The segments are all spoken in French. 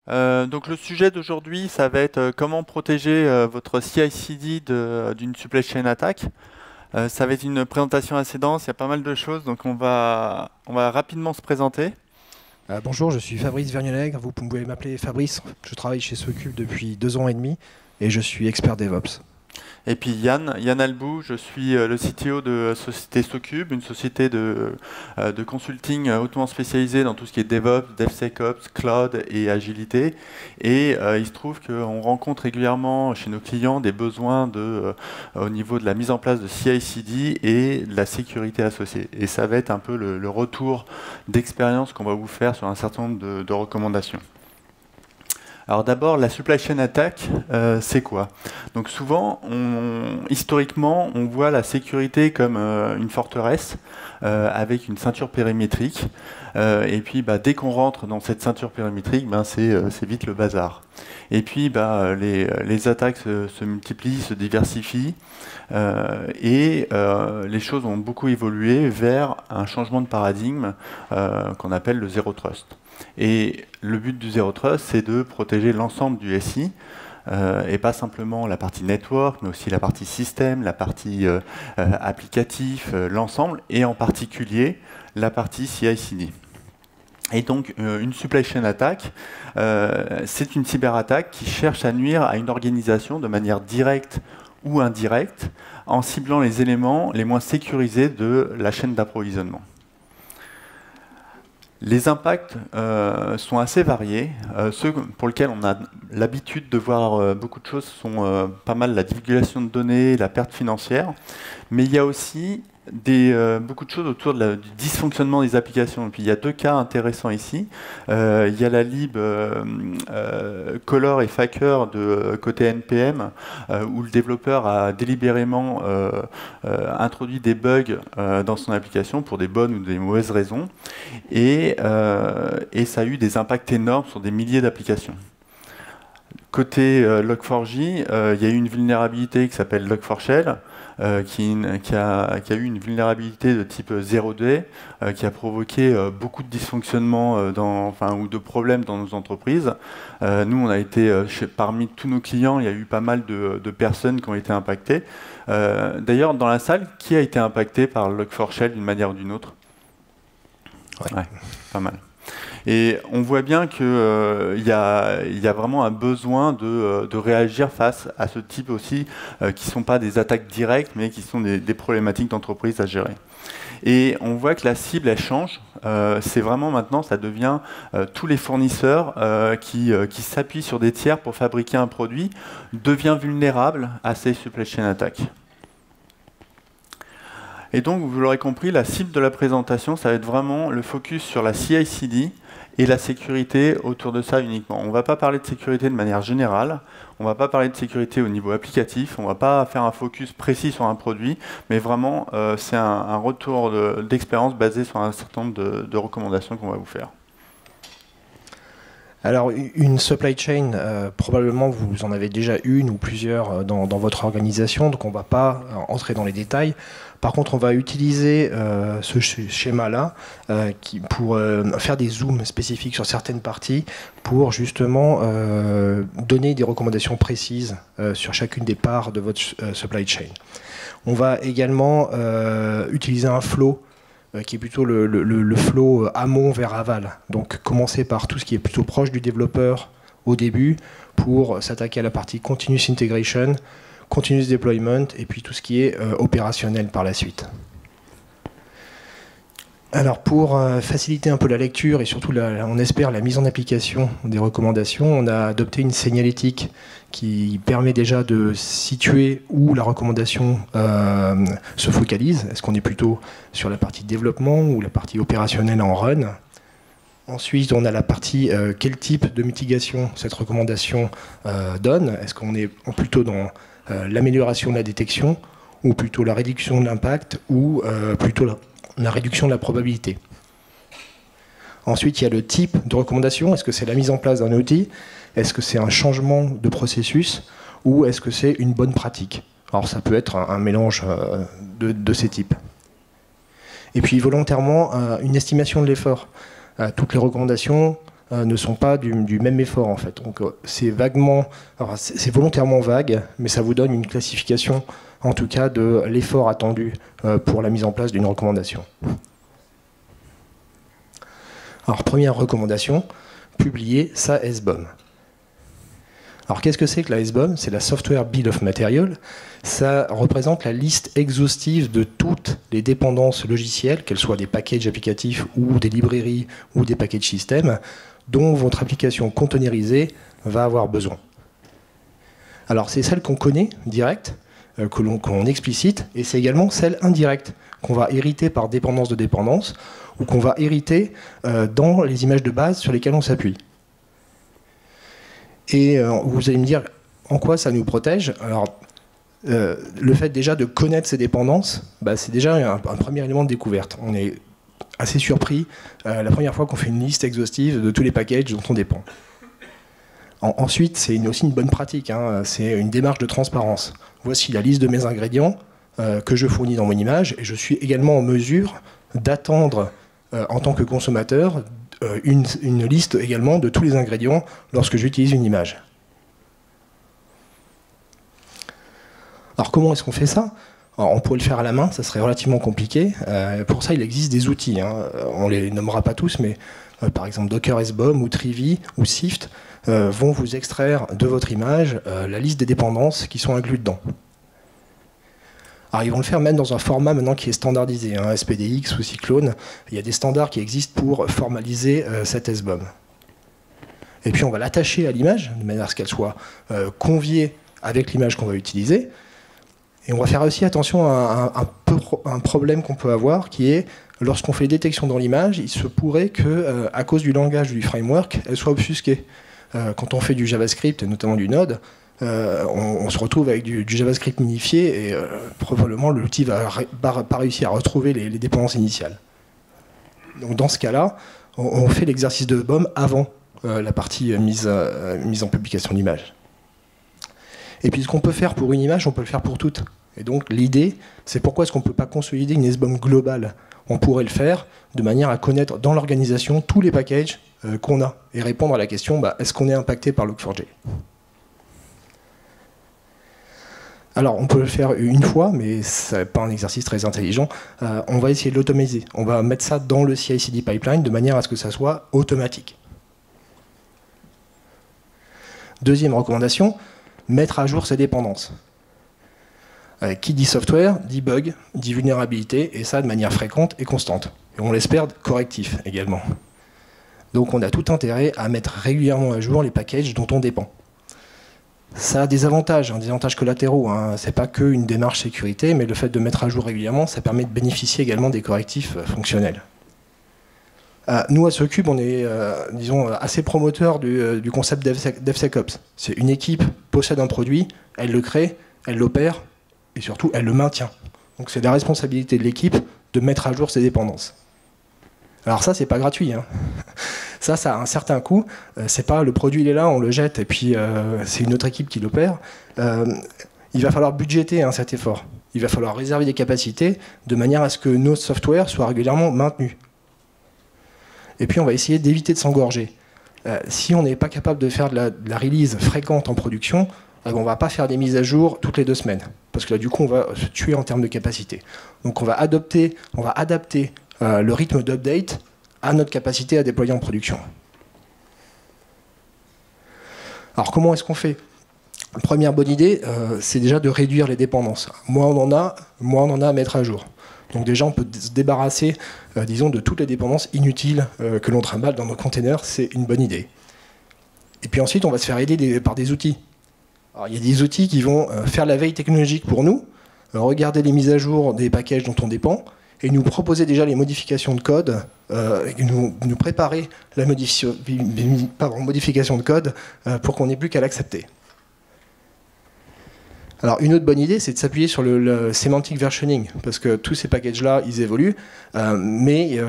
Donc le sujet d'aujourd'hui, ça va être comment protéger votre CI/CD d'une supply chain attack. Ça va être une présentation assez dense, il y a pas mal de choses, donc on va rapidement se présenter. Bonjour, je suis Fabrice Vergnonègre. Vous pouvez m'appeler Fabrice. Je travaille chez Socube depuis 2 ans et demi et je suis expert DevOps. Et puis Yann Albou, je suis le CTO de Société Socube, une société de consulting hautement spécialisée dans tout ce qui est DevOps, DevSecOps, Cloud et agilité. Et il se trouve qu'on rencontre régulièrement chez nos clients des besoins au niveau de la mise en place de CI/CD et de la sécurité associée. Et ça va être un peu le retour d'expérience qu'on va vous faire sur un certain nombre de recommandations. Alors d'abord, la supply chain attack, c'est quoi? Donc souvent, historiquement, on voit la sécurité comme une forteresse avec une ceinture périmétrique. Et puis, dès qu'on rentre dans cette ceinture périmétrique, c'est vite le bazar. Et puis, les attaques se multiplient, se diversifient. Les choses ont beaucoup évolué vers un changement de paradigme qu'on appelle le Zero Trust. Et le but du Zero Trust, c'est de protéger l'ensemble du SI, et pas simplement la partie network, mais aussi la partie système, la partie applicatif, l'ensemble, et en particulier la partie CI/CD. Et donc, une supply chain attack, c'est une cyberattaque qui cherche à nuire à une organisation de manière directe ou indirecte, en ciblant les éléments les moins sécurisés de la chaîne d'approvisionnement. Les impacts sont assez variés. Ceux pour lesquels on a l'habitude de voir beaucoup de choses sont pas mal la divulgation de données, la perte financière, mais il y a aussi beaucoup de choses autour du dysfonctionnement des applications. Et puis il y a 2 cas intéressants ici. Il y a la lib Color et Faker de côté NPM, où le développeur a délibérément introduit des bugs dans son application pour des bonnes ou des mauvaises raisons. Et ça a eu des impacts énormes sur des milliers d'applications. Côté Log4j, il y a eu une vulnérabilité qui s'appelle Log4Shell, qui a eu une vulnérabilité de type 0D, qui a provoqué beaucoup de dysfonctionnements ou de problèmes dans nos entreprises. Nous, on a été, parmi tous nos clients, il y a eu pas mal de personnes qui ont été impactées. D'ailleurs, dans la salle, qui a été impacté par Log4Shell d'une manière ou d'une autre? Ouais, pas mal. Et on voit bien qu'il y a vraiment un besoin de réagir face à ce type aussi, qui ne sont pas des attaques directes, mais qui sont des problématiques d'entreprise à gérer. Et on voit que la cible, elle change. C'est vraiment maintenant, ça devient tous les fournisseurs qui s'appuient sur des tiers pour fabriquer un produit, devient vulnérable à ces supply chain attaques. Et donc, vous l'aurez compris, la cible de la présentation, ça va être vraiment le focus sur la CI/CD et la sécurité autour de ça uniquement. On ne va pas parler de sécurité de manière générale, on ne va pas parler de sécurité au niveau applicatif, on ne va pas faire un focus précis sur un produit, mais vraiment, c'est un retour d'expérience basé sur un certain nombre de recommandations qu'on va vous faire. Alors, une supply chain, probablement vous en avez déjà une ou plusieurs dans votre organisation, donc on ne va pas entrer dans les détails. Par contre, on va utiliser ce schéma-là pour faire des zooms spécifiques sur certaines parties pour justement donner des recommandations précises sur chacune des parts de votre supply chain. On va également utiliser un flow qui est plutôt le flow amont vers aval. Donc commencer par tout ce qui est plutôt proche du développeur au début pour s'attaquer à la partie continuous integration, continuous deployment et puis tout ce qui est opérationnel par la suite. Alors pour faciliter un peu la lecture et surtout on espère la mise en application des recommandations, on a adopté une signalétique qui permet déjà de situer où la recommandation se focalise. Est-ce qu'on est plutôt sur la partie développement ou la partie opérationnelle en run? Ensuite, on a la partie quel type de mitigation cette recommandation donne. Est-ce qu'on est plutôt dans l'amélioration de la détection ou plutôt la réduction de l'impact ou plutôt la réduction de la probabilité. Ensuite, il y a le type de recommandation. Est-ce que c'est la mise en place d'un outil? Est-ce que c'est un changement de processus? Ou est-ce que c'est une bonne pratique? Alors ça peut être un mélange de ces types. Et puis volontairement, une estimation de l'effort. Toutes les recommandations ne sont pas du même effort en fait. Donc c'est vaguement, c'est volontairement vague, mais ça vous donne une classification en tout cas de l'effort attendu pour la mise en place d'une recommandation. Alors première recommandation, publier sa SBOM. Alors qu'est-ce que c'est que la SBOM? C'est la Software Bill of Material. Ça représente la liste exhaustive de toutes les dépendances logicielles, qu'elles soient des packages applicatifs ou des librairies ou des packages système, dont votre application containerisée va avoir besoin. Alors c'est celle qu'on connaît, directe, qu'on explicite, et c'est également celle indirecte, qu'on va hériter par dépendance de dépendance, ou qu'on va hériter dans les images de base sur lesquelles on s'appuie. Et vous allez me dire en quoi ça nous protège. Alors, le fait déjà de connaître ces dépendances, c'est déjà un premier élément de découverte. On est assez surpris la première fois qu'on fait une liste exhaustive de tous les packages dont on dépend. Ensuite, c'est aussi une bonne pratique, hein, c'est une démarche de transparence. Voici la liste de mes ingrédients que je fournis dans mon image, et je suis également en mesure d'attendre, en tant que consommateur, une liste également de tous les ingrédients lorsque j'utilise une image. Alors comment est-ce qu'on fait ça? Alors, on pourrait le faire à la main, ça serait relativement compliqué. Pour ça, il existe des outils. Hein. On ne les nommera pas tous, mais par exemple Docker SBOM ou Trivy ou Sift vont vous extraire de votre image la liste des dépendances qui sont incluses dedans. Alors ils vont le faire même dans un format maintenant qui est standardisé, hein, SPDX ou Cyclone. Il y a des standards qui existent pour formaliser cette SBOM. Et puis on va l'attacher à l'image, de manière à ce qu'elle soit conviée avec l'image qu'on va utiliser. Et on va faire aussi attention à un problème qu'on peut avoir, qui est, lorsqu'on fait détection dans l'image, il se pourrait que, à cause du langage du framework, elle soit obfusquée. Quand on fait du JavaScript, et notamment du Node, on se retrouve avec du JavaScript minifié, et probablement l'outil va pas réussir à retrouver les dépendances initiales. Donc dans ce cas-là, on fait l'exercice de BOM avant la partie mise en publication d'image. Et puis ce qu'on peut faire pour une image, on peut le faire pour toutes. Et donc l'idée, c'est pourquoi est-ce qu'on ne peut pas consolider une SBOM globale? On pourrait le faire de manière à connaître dans l'organisation tous les packages qu'on a, et répondre à la question, est-ce qu'on est impacté par Log4j? Alors on peut le faire une fois, mais ce n'est pas un exercice très intelligent. On va essayer de l'automatiser. On va mettre ça dans le CI/CD pipeline de manière à ce que ça soit automatique. Deuxième recommandation, mettre à jour ses dépendances. Qui dit software, dit bug, dit vulnérabilité, et ça de manière fréquente et constante. Et on l'espère correctif également. Donc on a tout intérêt à mettre régulièrement à jour les packages dont on dépend. Ça a des avantages collatéraux. Hein. Ce n'est pas qu'une démarche sécurité, mais le fait de mettre à jour régulièrement, ça permet de bénéficier également des correctifs fonctionnels. Nous, à SoCube, on est assez promoteurs du concept DevSecOps. C'est une équipe possède un produit, elle le crée, elle l'opère, et surtout, elle le maintient. Donc c'est la responsabilité de l'équipe de mettre à jour ses dépendances. Alors ça, c'est pas gratuit. Hein. Ça a un certain coût. C'est pas le produit, il est là, on le jette, et puis c'est une autre équipe qui l'opère. Il va falloir budgéter cet effort. Il va falloir réserver des capacités de manière à ce que nos softwares soient régulièrement maintenus. Et puis on va essayer d'éviter de s'engorger. Si on n'est pas capable de faire de la release fréquente en production, on ne va pas faire des mises à jour toutes les 2 semaines. Parce que là, du coup, on va se tuer en termes de capacité. Donc on va adapter le rythme d'update à notre capacité à déployer en production. Alors comment est-ce qu'on fait? Première bonne idée, c'est déjà de réduire les dépendances. Moins on en a à mettre à jour. Donc déjà, on peut se débarrasser, disons, de toutes les dépendances inutiles que l'on trimballe dans nos containers. C'est une bonne idée. Et puis ensuite, on va se faire aider par des outils. Alors, il y a des outils qui vont faire la veille technologique pour nous, regarder les mises à jour des packages dont on dépend, et nous proposer déjà les modifications de code, nous préparer la modification de code pour qu'on n'ait plus qu'à l'accepter. Alors une autre bonne idée, c'est de s'appuyer sur le semantic versioning, parce que tous ces packages-là, ils évoluent, mais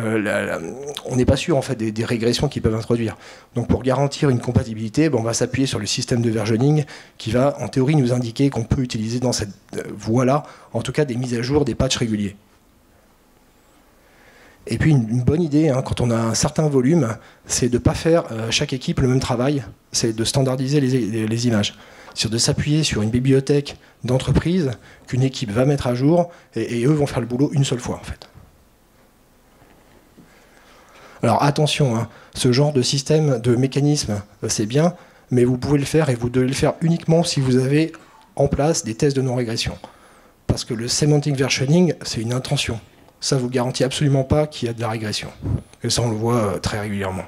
on n'est pas sûr en fait des régressions qu'ils peuvent introduire. Donc pour garantir une compatibilité, on va s'appuyer sur le système de versioning qui va en théorie nous indiquer qu'on peut utiliser dans cette voie-là, en tout cas des mises à jour, des patchs réguliers. Et puis une bonne idée, hein, quand on a un certain volume, c'est de ne pas faire chaque équipe le même travail, c'est de standardiser les images. C'est de s'appuyer sur une bibliothèque d'entreprise qu'une équipe va mettre à jour, et eux vont faire le boulot une seule fois en fait. Alors attention, hein, ce genre de système, de mécanisme, c'est bien, mais vous pouvez le faire et vous devez le faire uniquement si vous avez en place des tests de non-régression. Parce que le semantic versioning, c'est une intention. Ça ne vous garantit absolument pas qu'il y a de la régression. Et ça, on le voit très régulièrement.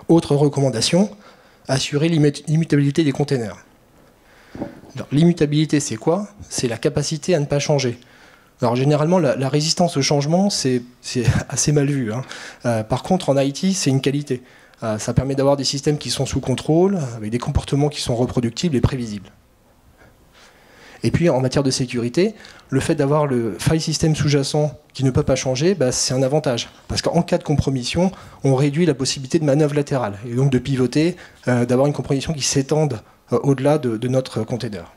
Autre recommandation, assurer l'immutabilité des containers. L'immutabilité, c'est quoi? C'est la capacité à ne pas changer. Alors généralement, la résistance au changement, c'est assez mal vu, hein. Par contre, en IT, c'est une qualité. Ça permet d'avoir des systèmes qui sont sous contrôle, avec des comportements qui sont reproductibles et prévisibles. Et puis, en matière de sécurité, le fait d'avoir le file system sous-jacent qui ne peut pas changer, c'est un avantage. Parce qu'en cas de compromission, on réduit la possibilité de manœuvre latérale, et donc de pivoter, d'avoir une compromission qui s'étende au-delà de notre container.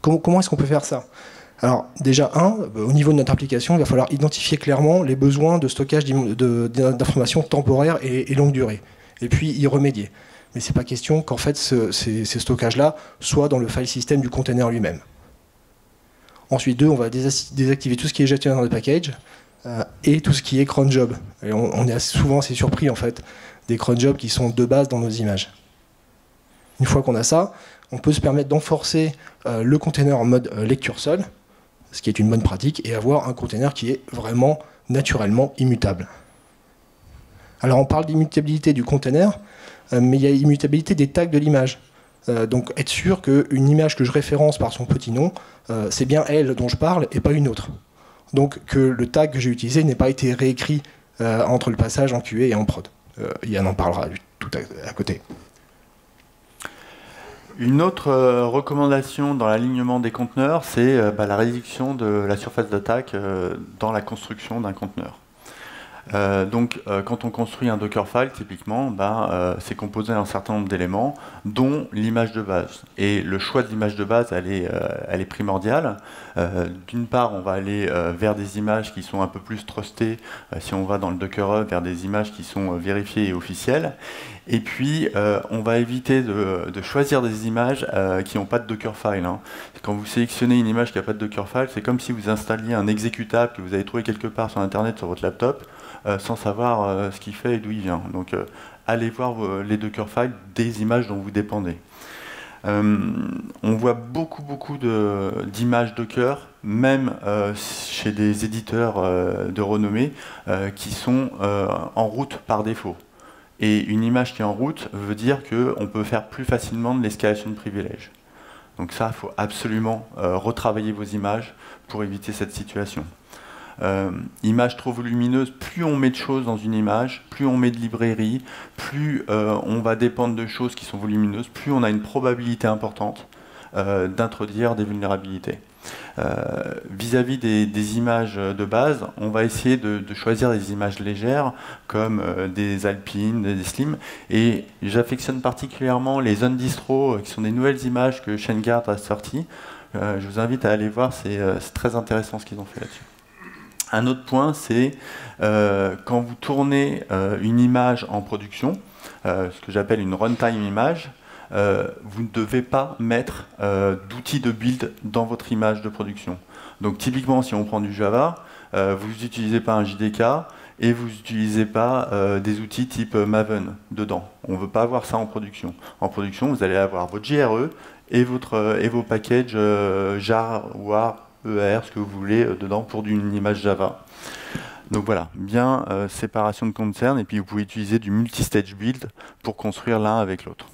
Comment est-ce qu'on peut faire ça? Alors déjà, au niveau de notre application, il va falloir identifier clairement les besoins de stockage d'informations temporaires et longue durée, et puis y remédier. Mais ce n'est pas question qu'en fait ces stockages-là soient dans le file system du container lui-même. Ensuite, on va désactiver tout ce qui est gestionnaire de package et tout ce qui est cron job. Et on est souvent assez surpris en fait des cron jobs qui sont de base dans nos images. Une fois qu'on a ça, on peut se permettre d'enforcer le container en mode lecture seul, ce qui est une bonne pratique, et avoir un container qui est vraiment naturellement immutable. Alors on parle d'immutabilité du container, mais il y a l'immutabilité des tags de l'image. Donc être sûr qu'une image que je référence par son petit nom, c'est bien elle dont je parle et pas une autre. Donc que le tag que j'ai utilisé n'ait pas été réécrit entre le passage en QA et en prod. Yann en parlera tout à côté. Une autre recommandation dans l'alignement des conteneurs, c'est la réduction de la surface d'attaque dans la construction d'un conteneur. Quand on construit un Dockerfile, typiquement, c'est composé d'un certain nombre d'éléments, dont l'image de base. Et le choix de l'image de base, elle est primordiale. D'une part, on va aller vers des images qui sont un peu plus trustées, si on va dans le Docker Hub, vers des images qui sont vérifiées et officielles. Et puis, on va éviter de choisir des images qui n'ont pas de Dockerfile. Hein. Quand vous sélectionnez une image qui n'a pas de Dockerfile, c'est comme si vous installiez un exécutable que vous avez trouvé quelque part sur Internet, sur votre laptop, sans savoir ce qu'il fait et d'où il vient. Donc, allez voir les Dockerfiles des images dont vous dépendez. On voit beaucoup d'images Docker, même chez des éditeurs de renommée, qui sont en route par défaut. Et une image qui est en route veut dire qu'on peut faire plus facilement de l'escalation de privilèges. Donc ça, il faut absolument retravailler vos images pour éviter cette situation. Image trop volumineuse, plus on met de choses dans une image, plus on met de librairies, plus on va dépendre de choses qui sont volumineuses, plus on a une probabilité importante d'introduire des vulnérabilités. Vis-à-vis des images de base, on va essayer de choisir des images légères comme des alpines, des slim, et j'affectionne particulièrement les Undistro, qui sont des nouvelles images que ShaneGuard a sorties. Je vous invite à aller voir, c'est très intéressant ce qu'ils ont fait là-dessus. Un autre point, c'est quand vous tournez une image en production, ce que j'appelle une runtime image, vous ne devez pas mettre d'outils de build dans votre image de production. Donc typiquement, si on prend du Java, vous n'utilisez pas un JDK et vous n'utilisez pas des outils type Maven dedans. On ne veut pas avoir ça en production. En production, vous allez avoir votre JRE et vos packages jar, war, EAR, ce que vous voulez dedans pour une image Java. Donc voilà, bien séparation de concerns, et puis vous pouvez utiliser du multi-stage build pour construire l'un avec l'autre.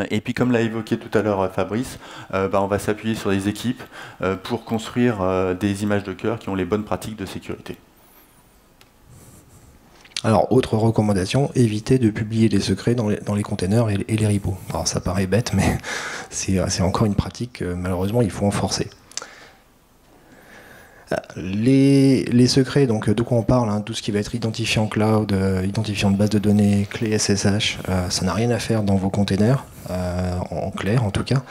Et puis comme l'a évoqué tout à l'heure Fabrice, on va s'appuyer sur les équipes pour construire des images Docker qui ont les bonnes pratiques de sécurité. Alors, autre recommandation, évitez de publier les secrets dans les containers et les repos. Alors ça paraît bête, mais c'est encore une pratique que malheureusement il faut enforcer. Les secrets, donc de quoi on parle, hein, tout ce qui va être identifiant cloud, identifiant de base de données, clé SSH, ça n'a rien à faire dans vos containers. en clair en tout cas,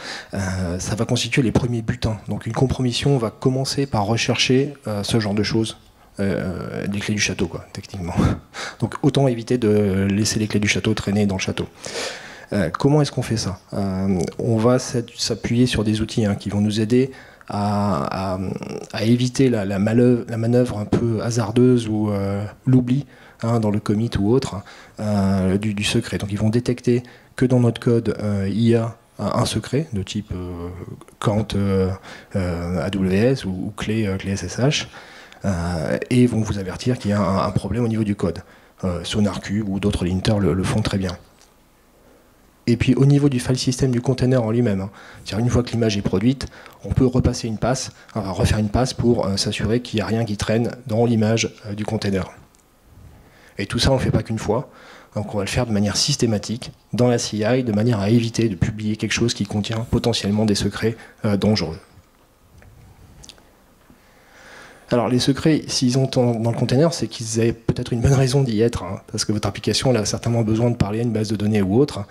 ça va constituer les premiers butins. Donc une compromission va commencer par rechercher ce genre de choses, les clés du château, quoi, techniquement. Donc autant éviter de laisser les clés du château traîner dans le château. Comment est-ce qu'on fait ça? On va s'appuyer sur des outils qui vont nous aider à éviter la manœuvre un peu hasardeuse ou l'oubli dans le commit ou autre du secret. Donc ils vont détecter que dans notre code, il y a un secret de type Kant AWS ou clé SSH et vont vous avertir qu'il y a un problème au niveau du code. SonarCube ou d'autres linters le font très bien. Et puis au niveau du file system du container en lui-même, c'est-à-dire une fois que l'image est produite, on peut repasser une passe, refaire une passe pour s'assurer qu'il n'y a rien qui traîne dans l'image du container. Et tout ça, on ne le fait pas qu'une fois, donc on va le faire de manière systématique dans la CI, de manière à éviter de publier quelque chose qui contient potentiellement des secrets dangereux. Alors les secrets, s'ils ont dans le container, c'est qu'ils avaient peut-être une bonne raison d'y être, parce que votre application elle a certainement besoin de parler à une base de données ou autre.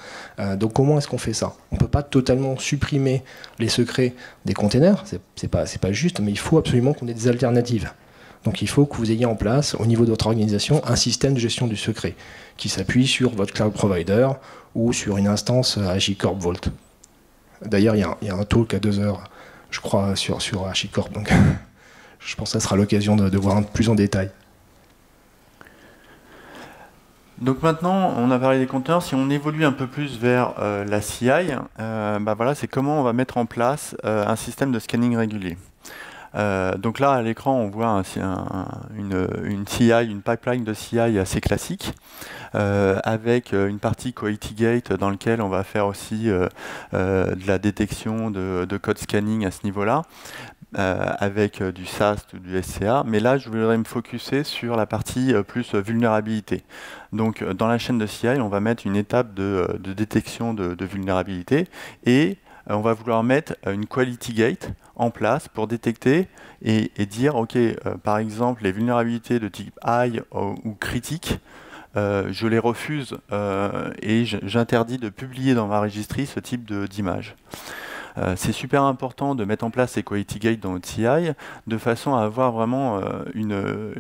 Donc comment est-ce qu'on fait ça? On ne peut pas totalement supprimer les secrets des containers, c'est pas juste, mais il faut absolument qu'on ait des alternatives. Donc il faut que vous ayez en place, au niveau de votre organisation, un système de gestion du secret qui s'appuie sur votre cloud provider ou sur une instance HashiCorp Vault. D'ailleurs, il y a un talk à 2 heures, je crois, sur HashiCorp, donc je pense que ça sera l'occasion de voir plus en détail. Donc maintenant, on a parlé des conteneurs. Si on évolue un peu plus vers la CI, voilà, c'est comment on va mettre en place un système de scanning régulier. Donc là, à l'écran, on voit une CI, une pipeline de CI assez classique, avec une partie QualityGate dans laquelle on va faire aussi de la détection de code scanning à ce niveau-là, avec du SAST ou du SCA. Mais là, je voudrais me focuser sur la partie plus vulnérabilité. Donc dans la chaîne de CI, on va mettre une étape de détection de vulnérabilité et on va vouloir mettre une quality gate en place pour détecter et dire, OK, par exemple, les vulnérabilités de type high ou critique, je les refuse et j'interdis de publier dans ma registry ce type d'image. C'est super important de mettre en place ces quality gates dans notre CI de façon à avoir vraiment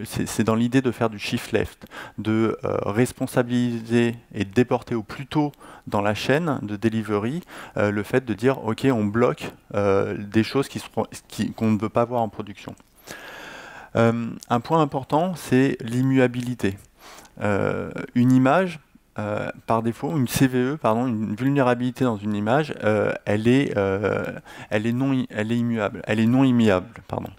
c'est dans l'idée de faire du shift left, de responsabiliser et de déporter au plus tôt dans la chaîne de delivery le fait de dire ok, on bloque des choses qu'on ne veut pas voir en production. Un point important, c'est l'immuabilité. Une image, par défaut, une CVE, pardon, une vulnérabilité dans une image, elle est immuable, elle est non immuable, pardon.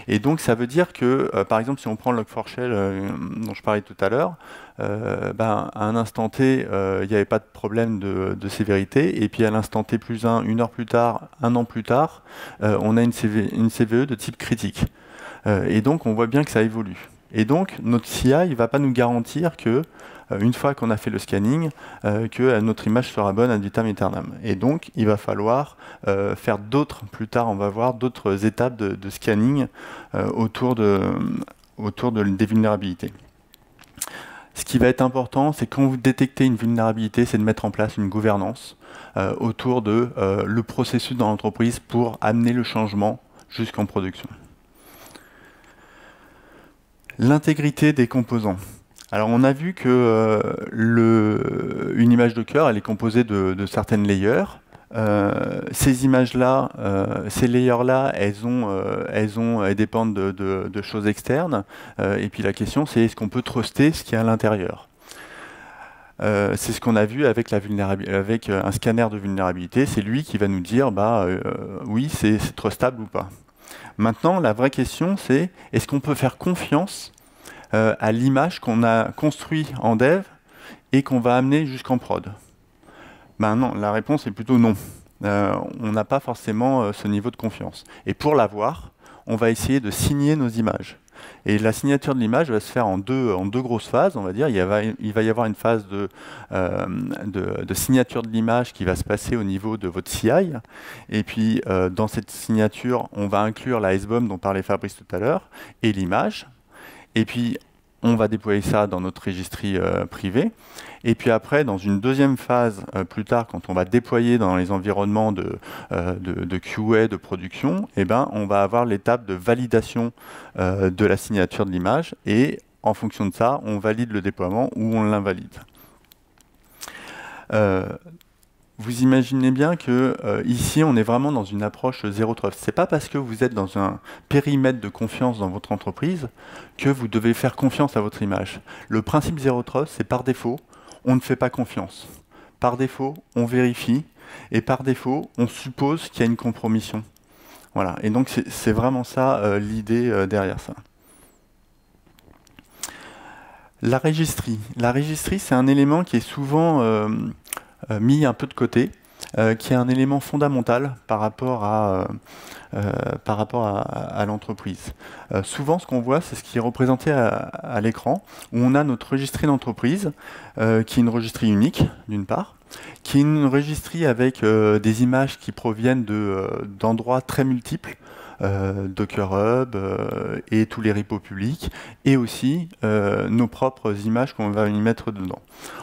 Et donc ça veut dire que, par exemple, si on prend le Log4Shell dont je parlais tout à l'heure, à un instant T, il n'y avait pas de problème de sévérité, et puis à l'instant T plus 1, une heure plus tard, un an plus tard, on a une CVE de type critique. Et donc on voit bien que ça évolue. Et donc notre CI ne va pas nous garantir que une fois qu'on a fait le scanning, que notre image sera bonne ad vitam aeternam. Et donc, il va falloir faire plus tard, on va voir d'autres étapes de scanning autour des vulnérabilités. Ce qui va être important, c'est quand vous détectez une vulnérabilité, c'est de mettre en place une gouvernance autour de le processus dans l'entreprise pour amener le changement jusqu'en production. L'intégrité des composants. Alors on a vu que une image Docker, elle est composée de certaines layers. Ces images-là, ces layers-là, elles dépendent de choses externes. Et puis la question, c'est est-ce qu'on peut truster ce qu'il y a à l'intérieur? C'est ce qu'on a vu avec un scanner de vulnérabilité. C'est lui qui va nous dire, oui, c'est trustable ou pas. Maintenant, la vraie question, c'est est-ce qu'on peut faire confiance à l'image qu'on a construite en dev et qu'on va amener jusqu'en prod? Non, la réponse est plutôt non. On n'a pas forcément ce niveau de confiance. Et pour l'avoir, on va essayer de signer nos images. Et la signature de l'image va se faire en deux grosses phases, on va dire. Il va y avoir une phase de signature de l'image qui va se passer au niveau de votre CI. Et puis, dans cette signature, on va inclure la SBOM dont parlait Fabrice tout à l'heure, et l'image. Et puis, on va déployer ça dans notre registry privée. Et puis après, dans une deuxième phase, plus tard, quand on va déployer dans les environnements de QA, de production, eh ben, on va avoir l'étape de validation de la signature de l'image. Et en fonction de ça, on valide le déploiement ou on l'invalide. Vous imaginez bien que ici, on est vraiment dans une approche zéro trust. C'est pas parce que vous êtes dans un périmètre de confiance dans votre entreprise que vous devez faire confiance à votre image. Le principe zéro trust, c'est par défaut, on ne fait pas confiance. Par défaut, on vérifie. Et par défaut, on suppose qu'il y a une compromission. Voilà. Et donc, c'est vraiment ça l'idée derrière ça. La registry. La registry, c'est un élément qui est souvent mis un peu de côté, qui est un élément fondamental par rapport à l'entreprise. Souvent, ce qu'on voit, c'est ce qui est représenté à l'écran, où on a notre registry d'entreprise, qui est une registry unique, d'une part, qui est une registry avec des images qui proviennent d'endroits très multiples, Docker Hub et tous les repos publics, et aussi nos propres images qu'on va y mettre dedans.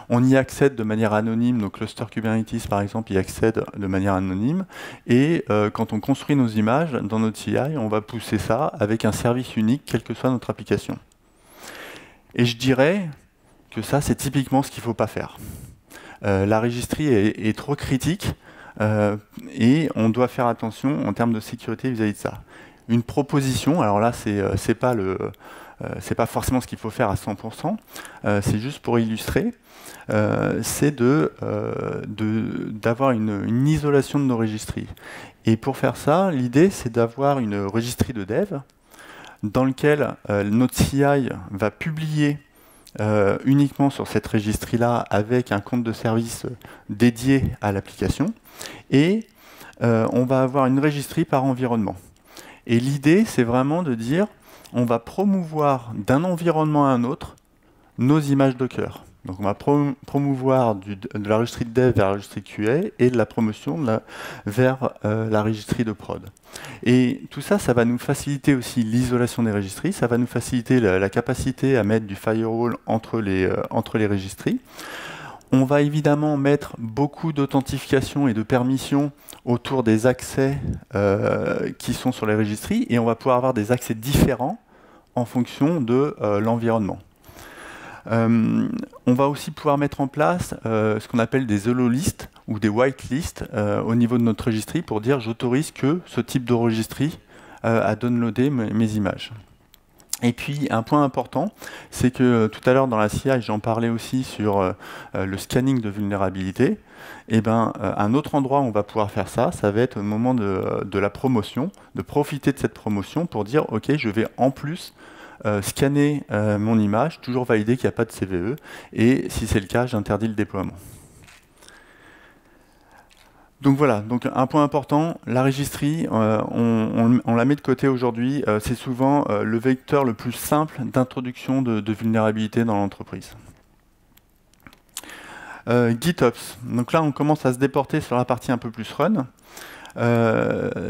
On y accède de manière anonyme, nos clusters Kubernetes par exemple y accèdent de manière anonyme, et quand on construit nos images dans notre CI, on va pousser ça avec un service unique, quelle que soit notre application. Et je dirais que ça, c'est typiquement ce qu'il ne faut pas faire. La registry est trop critique, et on doit faire attention en termes de sécurité vis-à-vis de ça. Une proposition, alors là, c'est pas forcément ce qu'il faut faire à 100%, c'est juste pour illustrer, c'est d'avoir une isolation de nos registries. Et pour faire ça, l'idée, c'est d'avoir une registry de dev dans lequel notre CI va publier uniquement sur cette registry-là avec un compte de service dédié à l'application, et on va avoir une registry par environnement. Et l'idée, c'est vraiment de dire, on va promouvoir d'un environnement à un autre nos images Docker. Donc on va promouvoir de la registry de dev vers la registry QA et de la promotion vers la registry de prod. Et tout ça, ça va nous faciliter aussi l'isolation des registries, ça va nous faciliter la capacité à mettre du firewall entre les registries. On va évidemment mettre beaucoup d'authentification et de permissions autour des accès qui sont sur les registries, et on va pouvoir avoir des accès différents en fonction de l'environnement. On va aussi pouvoir mettre en place ce qu'on appelle des yellow lists ou des white lists au niveau de notre registry pour dire j'autorise que ce type de registry à downloader mes images. Et puis un point important, c'est que tout à l'heure dans la CI, j'en parlais aussi sur le scanning de vulnérabilité. Et ben, un autre endroit où on va pouvoir faire ça, ça va être au moment de la promotion, de profiter de cette promotion pour dire ok, je vais en plus scanner mon image, toujours valider qu'il n'y a pas de CVE, et si c'est le cas, j'interdis le déploiement. Donc voilà, donc un point important, la registry, on la met de côté aujourd'hui, c'est souvent le vecteur le plus simple d'introduction de vulnérabilité dans l'entreprise. GitOps, donc là on commence à se déporter sur la partie un peu plus run.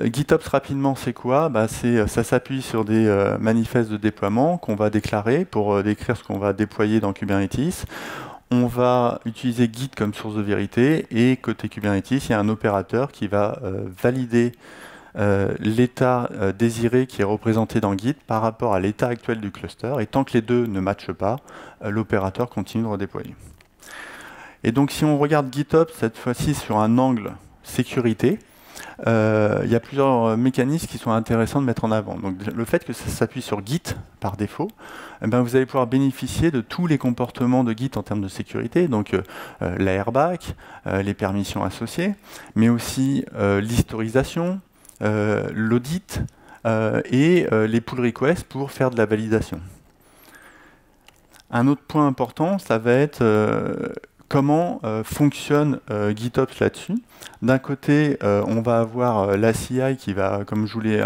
GitOps rapidement c'est quoi? Ça s'appuie sur des manifestes de déploiement qu'on va déclarer pour décrire ce qu'on va déployer dans Kubernetes. On va utiliser Git comme source de vérité, et côté Kubernetes, il y a un opérateur qui va valider l'état désiré qui est représenté dans Git par rapport à l'état actuel du cluster, et tant que les deux ne matchent pas, l'opérateur continue de redéployer. Et donc si on regarde GitOps cette fois-ci sur un angle sécurité, il y a plusieurs mécanismes qui sont intéressants de mettre en avant. Donc, le fait que ça s'appuie sur Git par défaut, eh ben, vous allez pouvoir bénéficier de tous les comportements de Git en termes de sécurité, donc l'airbag, les permissions associées, mais aussi l'historisation, l'audit et les pull requests pour faire de la validation. Un autre point important, ça va être comment fonctionne GitOps là-dessus. D'un côté, on va avoir la CI qui va, comme je vous l'ai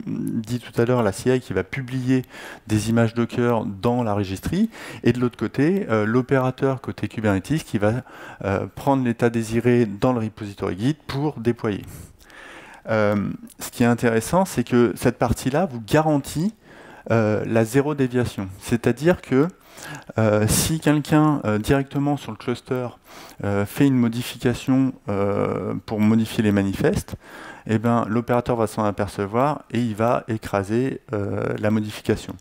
dit tout à l'heure, la CI qui va publier des images Docker dans la registry, et de l'autre côté, l'opérateur côté Kubernetes qui va prendre l'état désiré dans le repository Git pour déployer. Ce qui est intéressant, c'est que cette partie-là vous garantit la zéro déviation. C'est-à-dire que Si quelqu'un directement sur le cluster fait une modification pour modifier les manifestes, eh ben, l'opérateur va s'en apercevoir et il va écraser la modification.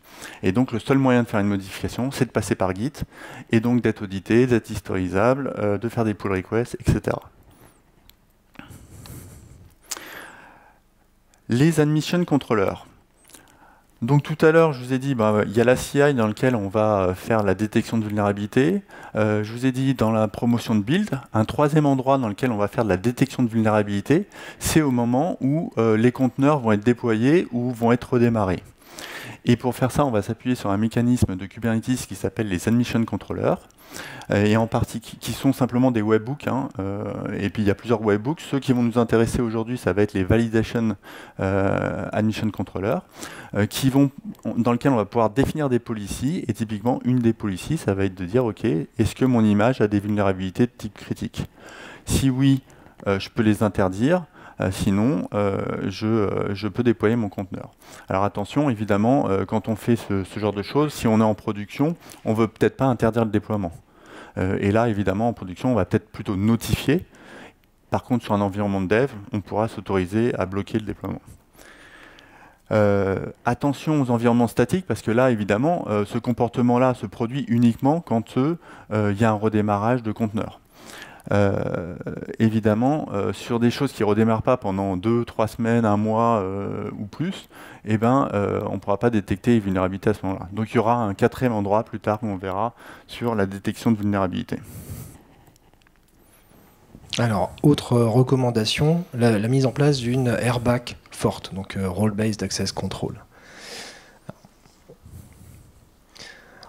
Et donc le seul moyen de faire une modification, c'est de passer par Git, et donc d'être audité, d'être historisable, de faire des pull requests, etc. Les admission controllers. Donc tout à l'heure, je vous ai dit, il y a la CI dans laquelle on va faire la détection de vulnérabilité. Je vous ai dit, dans la promotion de build, un troisième endroit dans lequel on va faire de la détection de vulnérabilité, c'est au moment où les conteneurs vont être déployés ou vont être redémarrés. Et pour faire ça, on va s'appuyer sur un mécanisme de Kubernetes qui s'appelle les admission controllers, et en partie qui sont simplement des webhooks. Et puis il y a plusieurs webhooks. Ceux qui vont nous intéresser aujourd'hui, ça va être les validation admission controllers, dans lesquels on va pouvoir définir des policies. Et typiquement, une des policies, ça va être de dire, OK, est-ce que mon image a des vulnérabilités de type critique? Si oui, je peux les interdire. Sinon, je peux déployer mon conteneur. Alors attention, évidemment, quand on fait ce genre de choses, si on est en production, on ne veut peut-être pas interdire le déploiement. Et là, évidemment, en production, on va peut-être plutôt notifier. Par contre, sur un environnement de dev, on pourra s'autoriser à bloquer le déploiement. Attention aux environnements statiques, parce que là, évidemment, ce comportement-là se produit uniquement quand il y a un redémarrage de conteneur. Évidemment, sur des choses qui ne redémarrent pas pendant 2, 3 semaines, 1 mois ou plus, on ne pourra pas détecter les vulnérabilités à ce moment-là. Donc il y aura un quatrième endroit plus tard qu'on verra sur la détection de vulnérabilité. Alors, autre recommandation, la mise en place d'une RBAC forte, donc Role-Based Access Control.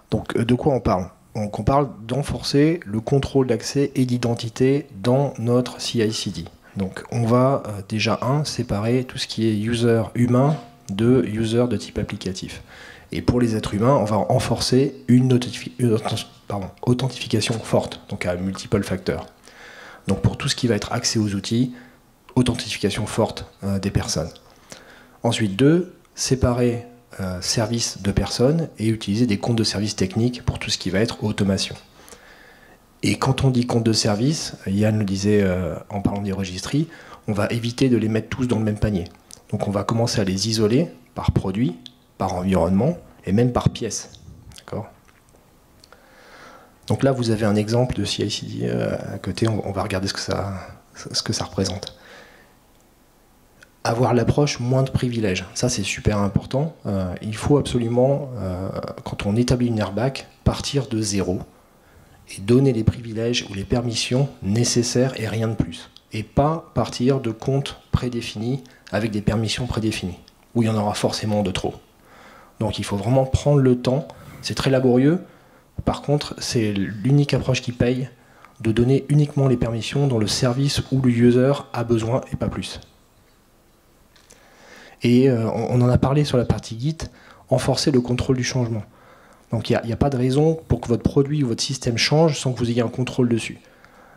Donc, de quoi on parle ? Donc on parle d'enforcer le contrôle d'accès et d'identité dans notre CI/CD. Donc on va déjà séparer tout ce qui est user humain de user de type applicatif. Et pour les êtres humains, on va renforcer une authentification forte, donc à multiple facteurs. Donc pour tout ce qui va être accès aux outils, authentification forte des personnes. Ensuite, 2, séparer services de personnes et utiliser des comptes de service techniques pour tout ce qui va être automation. Et quand on dit compte de service, Yann le disait en parlant des registries, on va éviter de les mettre tous dans le même panier. Donc on va commencer à les isoler par produit, par environnement et même par pièce. D'accord ? Donc là, vous avez un exemple de CI/CD à côté, on va regarder ce que ça représente. Avoir l'approche moins de privilèges, ça c'est super important. Il faut absolument, quand on établit une RBAC, partir de zéro et donner les privilèges ou les permissions nécessaires et rien de plus. Et pas partir de comptes prédéfinis avec des permissions prédéfinies, où il y en aura forcément de trop. Donc il faut vraiment prendre le temps, c'est très laborieux, par contre c'est l'unique approche qui paye, de donner uniquement les permissions dont le service ou le user a besoin et pas plus. Et on en a parlé sur la partie Git, renforcer le contrôle du changement. Donc il n'y a pas de raison pour que votre produit ou votre système change sans que vous ayez un contrôle dessus.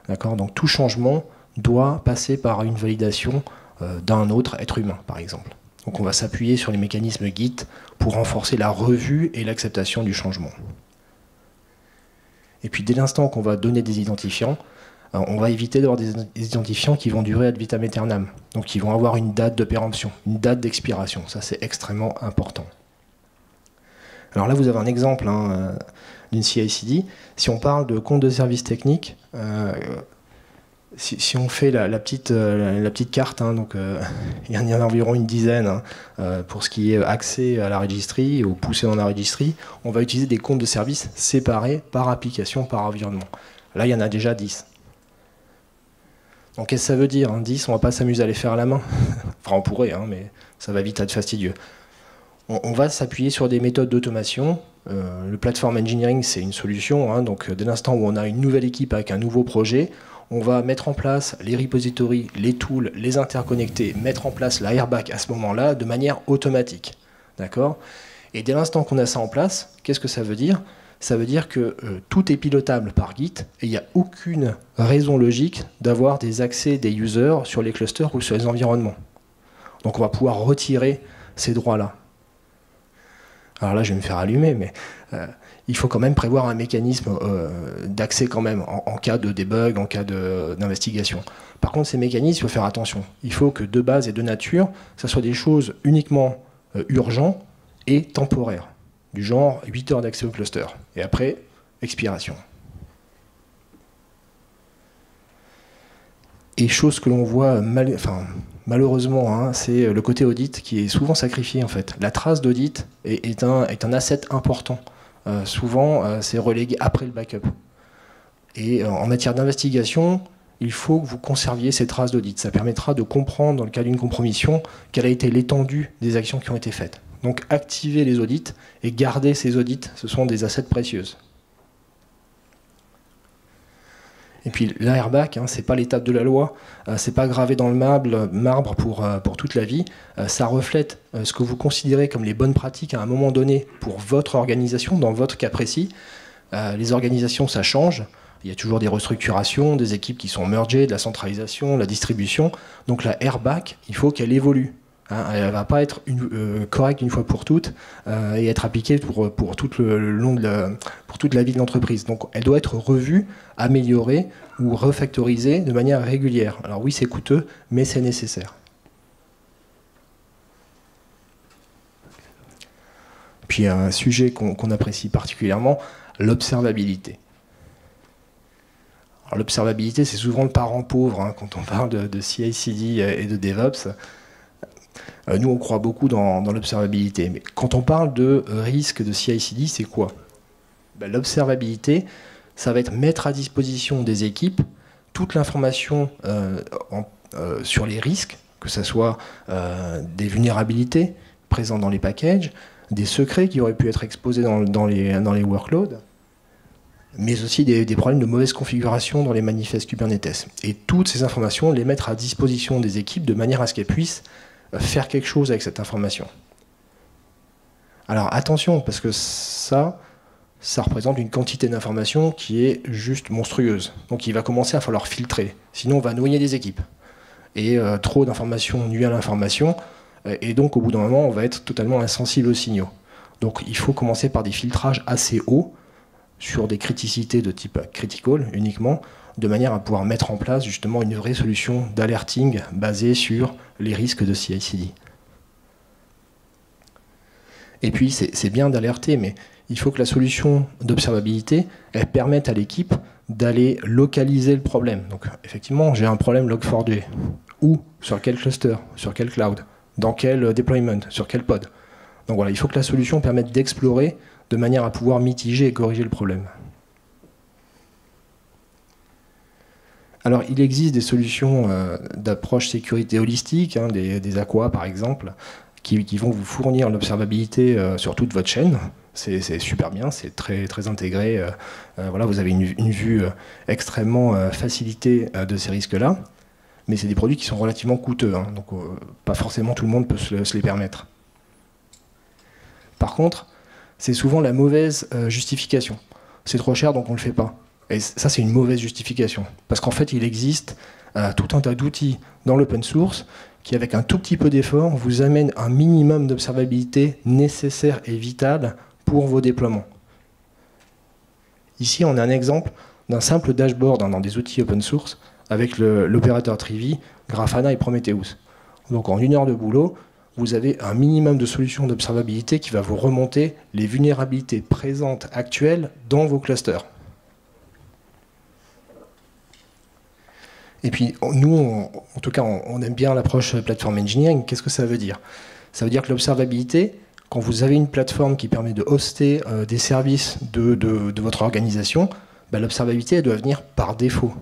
D'accord ? Donc tout changement doit passer par une validation d'un autre être humain, par exemple. Donc on va s'appuyer sur les mécanismes Git pour renforcer la revue et l'acceptation du changement. Et puis dès l'instant qu'on va donner des identifiants, on va éviter d'avoir des identifiants qui vont durer ad vitam aeternam. Donc qui vont avoir une date de péremption, une date d'expiration. Ça c'est extrêmement important. Alors là vous avez un exemple d'une CI/CD. Si on parle de compte de service technique, si on fait la petite carte, donc il y en a environ une dizaine pour ce qui est accès à la registry ou poussé dans la registry, on va utiliser des comptes de service séparés par application, par environnement. Là il y en a déjà 10. Donc qu'est-ce que ça veut dire 10, on ne va pas s'amuser à les faire à la main. Enfin on pourrait, mais ça va vite être fastidieux. On va s'appuyer sur des méthodes d'automation. Le platform engineering, c'est une solution. Donc dès l'instant où on a une nouvelle équipe avec un nouveau projet, on va mettre en place les repositories, les tools, les interconnecter, mettre en place la RBAC à ce moment-là de manière automatique. D'accord ? Et dès l'instant qu'on a ça en place, qu'est-ce que ça veut dire ? Ça veut dire que tout est pilotable par Git et il n'y a aucune raison logique d'avoir des accès des users sur les clusters ou sur les environnements. Donc on va pouvoir retirer ces droits-là. Alors là, je vais me faire allumer, mais il faut quand même prévoir un mécanisme d'accès quand même en cas de debug, en cas d'investigation. Par contre, ces mécanismes, il faut faire attention. Il faut que de base et de nature, ça soit des choses uniquement urgentes et temporaires, du genre 8 heures d'accès au cluster. Et après, expiration. Et chose que l'on voit malheureusement, hein, c'est le côté audit qui est souvent sacrifié en fait. La trace d'audit est un asset important. Souvent, c'est relégué après le backup. Et en matière d'investigation, il faut que vous conserviez ces traces d'audit. Ça permettra de comprendre, dans le cas d'une compromission, quelle a été l'étendue des actions qui ont été faites. Donc activer les audits et garder ces audits, ce sont des assets précieuses. Et puis l'airbag, hein, c'est pas l'étape de la loi, c'est pas gravé dans le marbre pour toute la vie. Ça reflète ce que vous considérez comme les bonnes pratiques à un moment donné pour votre organisation, dans votre cas précis. Les organisations, ça change. Il y a toujours des restructurations, des équipes qui sont mergées, de la centralisation, la distribution. Donc la airbag, il faut qu'elle évolue. Hein, elle ne va pas être correcte une fois pour toutes et être appliquée pour tout le long pour toute la vie de l'entreprise. Donc elle doit être revue, améliorée ou refactorisée de manière régulière. Alors oui, c'est coûteux, mais c'est nécessaire. Puis un sujet qu'on apprécie particulièrement, l'observabilité. L'observabilité, c'est souvent le parent pauvre hein, quand on parle de CI/CD et de DevOps. Nous, on croit beaucoup dans l'observabilité. Mais quand on parle de risque de CI/CD, c'est quoi? L'observabilité, ça va être mettre à disposition des équipes toute l'information sur les risques, que ce soit des vulnérabilités présentes dans les packages, des secrets qui auraient pu être exposés dans les workloads, mais aussi des problèmes de mauvaise configuration dans les manifestes Kubernetes. Et toutes ces informations, les mettre à disposition des équipes de manière à ce qu'elles puissent faire quelque chose avec cette information. Alors attention, parce que ça représente une quantité d'informations qui est juste monstrueuse. Donc il va commencer à falloir filtrer, sinon on va noyer des équipes. Et trop d'informations nuit à l'information, et donc au bout d'un moment on va être totalement insensible aux signaux. Donc il faut commencer par des filtrages assez hauts, sur des criticités de type critical uniquement, de manière à pouvoir mettre en place justement une vraie solution d'alerting basée sur les risques de CI/CD. Et puis c'est bien d'alerter, mais il faut que la solution d'observabilité elle permette à l'équipe d'aller localiser le problème. Donc effectivement, j'ai un problème Log4j. Où? Sur quel cluster? Sur quel cloud? Dans quel deployment? Sur quel pod? Donc voilà, il faut que la solution permette d'explorer de manière à pouvoir mitiger et corriger le problème. Alors, il existe des solutions d'approche sécurité holistique, hein, des Aqua par exemple, qui vont vous fournir l'observabilité sur toute votre chaîne. C'est super bien, c'est très, très intégré. Voilà, vous avez une vue extrêmement facilitée de ces risques-là. Mais c'est des produits qui sont relativement coûteux, hein, donc pas forcément tout le monde peut se les permettre. Par contre, c'est souvent la mauvaise justification. C'est trop cher, donc on ne le fait pas. Et ça, c'est une mauvaise justification. Parce qu'en fait, il existe tout un tas d'outils dans l'open source qui, avec un tout petit peu d'effort, vous amènent un minimum d'observabilité nécessaire et vital pour vos déploiements. Ici, on a un exemple d'un simple dashboard dans des outils open source avec l'opérateur Trivy, Grafana et Prometheus. Donc en 1 heure de boulot, vous avez un minimum de solutions d'observabilité qui va vous remonter les vulnérabilités présentes actuelles dans vos clusters. Et puis, nous, en tout cas, on aime bien l'approche platform engineering. Qu'est-ce que ça veut dire? Ça veut dire que l'observabilité, quand vous avez une plateforme qui permet de hoster des services de votre organisation, l'observabilité, elle doit venir par défaut.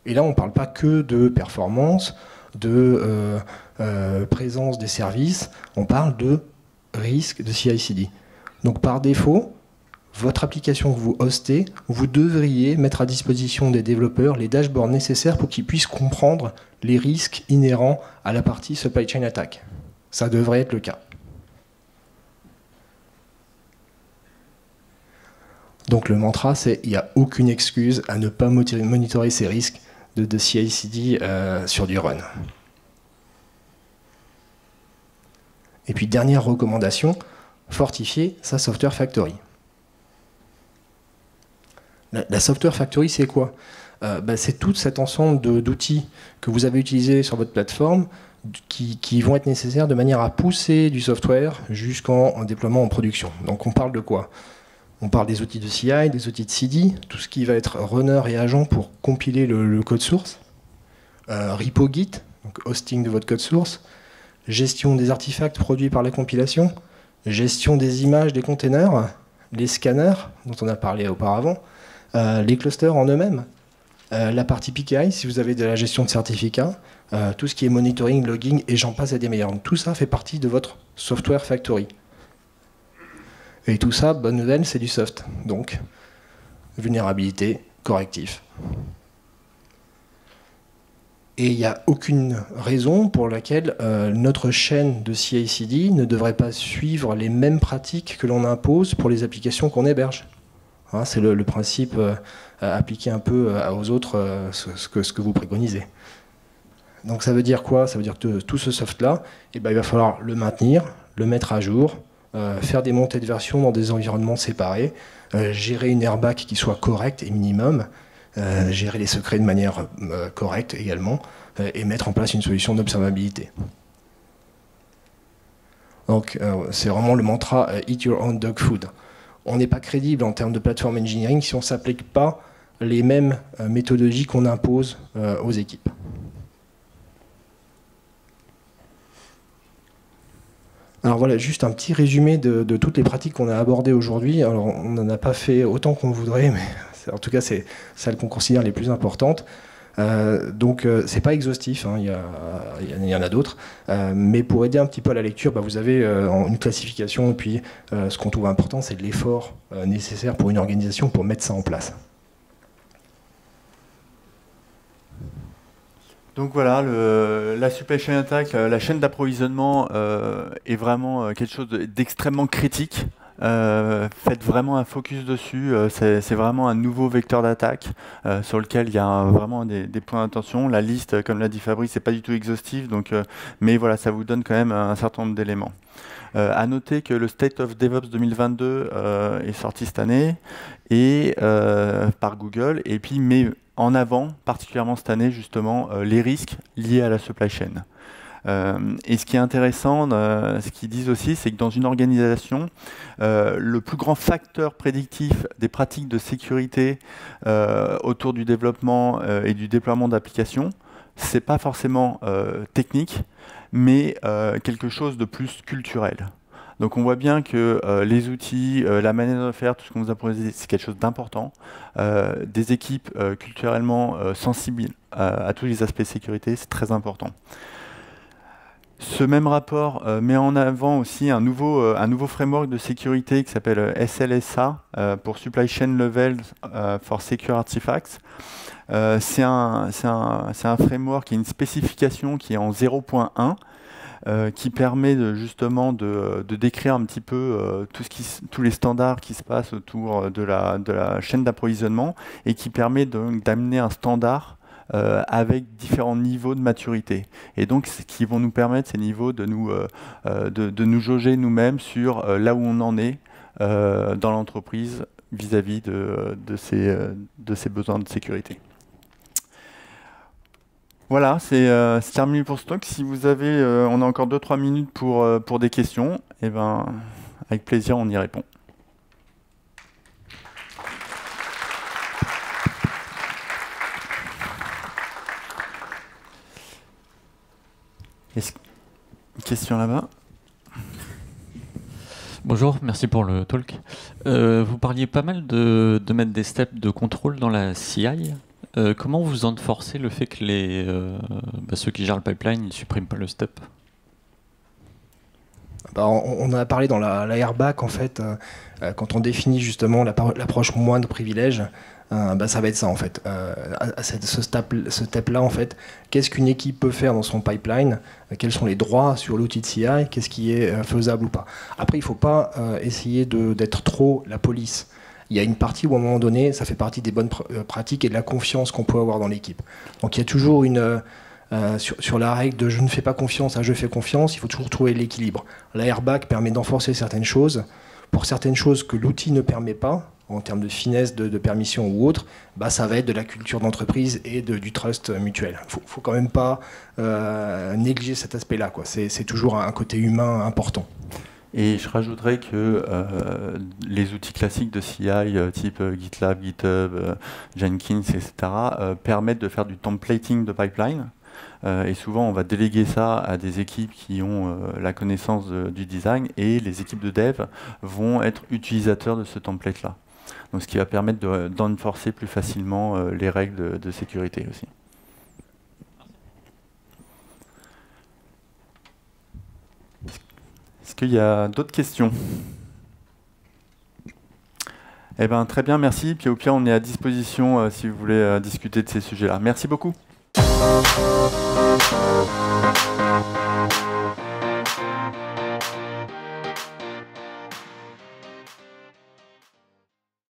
Et là, on ne parle pas que de performance, de présence des services, on parle de risque de CI/CD. Donc par défaut, votre application que vous hostez, vous devriez mettre à disposition des développeurs les dashboards nécessaires pour qu'ils puissent comprendre les risques inhérents à la partie supply chain attack. Ça devrait être le cas. Donc le mantra, c'est il n'y a aucune excuse à ne pas monitorer ces risques de CI/CD sur du run. Et puis dernière recommandation, fortifier sa software factory. La Software Factory, c'est quoi? C'est tout cet ensemble d'outils que vous avez utilisés sur votre plateforme qui vont être nécessaires de manière à pousser du software jusqu'en déploiement en production. Donc on parle de quoi? On parle des outils de CI, des outils de CD, tout ce qui va être runner et agent pour compiler le code source, repo Git, donc hosting de votre code source, gestion des artefacts produits par la compilation, gestion des images des containers, les scanners dont on a parlé auparavant, les clusters en eux-mêmes, la partie PKI si vous avez de la gestion de certificats, tout ce qui est monitoring, logging et j'en passe et des meilleurs. Donc, tout ça fait partie de votre Software Factory. Et tout ça, bonne nouvelle, c'est du soft. Donc, vulnérabilité, correctif. Et il n'y a aucune raison pour laquelle notre chaîne de CI/CD ne devrait pas suivre les mêmes pratiques que l'on impose pour les applications qu'on héberge. Hein, c'est le principe appliqué un peu aux autres, ce que vous préconisez. Donc ça veut dire quoi? Ça veut dire que tout ce soft-là, il va falloir le maintenir, le mettre à jour, faire des montées de version dans des environnements séparés, gérer une airbag qui soit correcte et minimum, gérer les secrets de manière correcte également, et mettre en place une solution d'observabilité. Donc c'est vraiment le mantra Eat your own dog food. On n'est pas crédible en termes de platform engineering si on ne s'applique pas les mêmes méthodologies qu'on impose aux équipes. Alors voilà, juste un petit résumé de toutes les pratiques qu'on a abordées aujourd'hui. Alors on n'en a pas fait autant qu'on voudrait, mais en tout cas c'est celles qu'on considère les plus importantes. Donc c'est pas exhaustif, hein, il y en a d'autres, mais pour aider un petit peu à la lecture, vous avez une classification, et puis ce qu'on trouve important, c'est l'effort nécessaire pour une organisation pour mettre ça en place. Donc voilà, la supply chain attack, la chaîne d'approvisionnement est vraiment quelque chose d'extrêmement critique. Faites vraiment un focus dessus, c'est vraiment un nouveau vecteur d'attaque sur lequel il y a vraiment des points d'attention. La liste, comme l'a dit Fabrice, n'est pas du tout exhaustive, donc, mais voilà, ça vous donne quand même un certain nombre d'éléments. À noter que le State of DevOps 2022 est sorti cette année et, par Google, et puis met en avant, particulièrement cette année, justement, les risques liés à la supply chain. Et ce qui est intéressant, ce qu'ils disent aussi, c'est que dans une organisation, le plus grand facteur prédictif des pratiques de sécurité autour du développement et du déploiement d'applications, c'est pas forcément technique, mais quelque chose de plus culturel. Donc on voit bien que les outils, la manière de faire, tout ce qu'on vous a proposé, c'est quelque chose d'important. Des équipes culturellement sensibles à tous les aspects de sécurité, c'est très important. Ce même rapport met en avant aussi un nouveau framework de sécurité qui s'appelle SLSA pour Supply Chain Level for Secure Artifacts. C'est un framework qui est une spécification qui est en 0.1 qui permet justement de décrire un petit peu tous les standards qui se passent autour de la chaîne d'approvisionnement et qui permet d'amener un standard avec différents niveaux de maturité. Et donc, ce qui vont nous permettre, ces niveaux, de nous jauger nous-mêmes sur là où on en est dans l'entreprise vis-à-vis de ses besoins de sécurité. Voilà, c'est terminé pour ce talk. Si vous avez, on a encore 2-3 minutes pour des questions, et ben, avec plaisir, on y répond. Une question là-bas. Bonjour, merci pour le talk. Vous parliez pas mal de mettre des steps de contrôle dans la CI. Comment vous enforcez le fait que ceux qui gèrent le pipeline ne suppriment pas le step? On en a parlé dans la airbag, en fait, quand on définit justement l'approche moins de privilèges, ça va être ça en fait. Ce step-là, en fait, qu'est-ce qu'une équipe peut faire dans son pipeline? Quels sont les droits sur l'outil de CI? Qu'est-ce qui est faisable ou pas? Après, il ne faut pas essayer d'être trop la police. Il y a une partie où, à un moment donné, ça fait partie des bonnes pratiques et de la confiance qu'on peut avoir dans l'équipe. Donc il y a toujours sur la règle de je ne fais pas confiance à je fais confiance, il faut toujours trouver l'équilibre. La airbag permet d'enforcer certaines choses. Pour certaines choses que l'outil ne permet pas, en termes de finesse de permission ou autre, bah, ça va être de la culture d'entreprise et du trust mutuel. Il ne faut quand même pas négliger cet aspect-là, quoi. C'est toujours un côté humain important. Et je rajouterais que les outils classiques de CI, type GitLab, GitHub, Jenkins, etc., permettent de faire du templating de pipeline. Et souvent, on va déléguer ça à des équipes qui ont la connaissance du design, et les équipes de dev vont être utilisateurs de ce template-là. Donc, ce qui va permettre d'enforcer plus facilement les règles de sécurité aussi. Est-ce qu'il y a d'autres questions? Eh bien, très bien, merci. Puis au pire, on est à disposition si vous voulez discuter de ces sujets-là. Merci beaucoup.